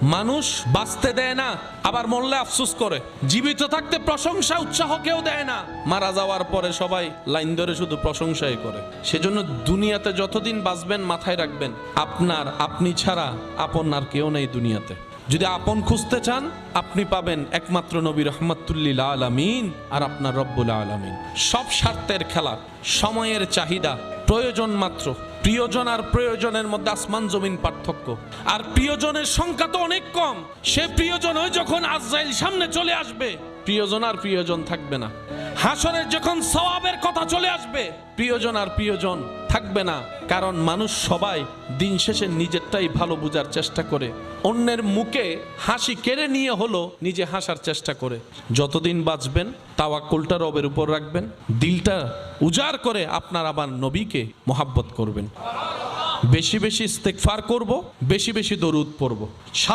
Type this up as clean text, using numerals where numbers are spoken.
মানুষ বাঁচতে দেয় না, আবার মরলে আফসোস করে। জীবিত থাকতে প্রশংসা উৎসাহ কেউ দেয় না, মারা যাওয়ার পরে সবাই লাইন ধরে শুধু প্রশংসাই করে। সেজন্য দুনিয়াতে যতদিন বাঁচবেন মাথায় রাখবেন, আপনি ছাড়া আপন আর কেউ নেই দুনিয়াতে। যদি আপন খুঁজতে চান আপনি পাবেন একমাত্র নবী রহমাতুল্লিল আলামিন আর আপনার রব্বুল আলামিন। সব স্বার্থের খেলা, সময়ের চাহিদা, প্রয়োজন মাত্র। প্রিয়জন আর প্রয়োজনের মধ্যে আসমান জমিন পার্থক্য। আর প্রিয়জনের সংখ্যা তো অনেক কম। সে প্রিয়জন হয় যখন আজরাইল সামনে চলে আসবে, প্রিয়জন আর প্রিয়জন থাকবে না। হাসরের যখন সওয়াবের কথা চলে আসবে, প্রিয়জন আর প্রিয়জন থাকবে না। কারণ মানুষ সবাই দিন শেষে নিজেরটাই ভালো বোঝার চেষ্টা করে, অন্যের মুখে হাসি কেড়ে নিয়ে হলো নিজে হাসার চেষ্টা করে। যতদিন বাঁচবেন তাওয়াক্কুলটা রবের উপর রাখবেন, দিলটা উজাড় করে আপনার আবার নবীকে মোহাব্বত করবেন। বেশি বেশি ইস্তেগফার করব, বেশি বেশি দরুদ পড়ব।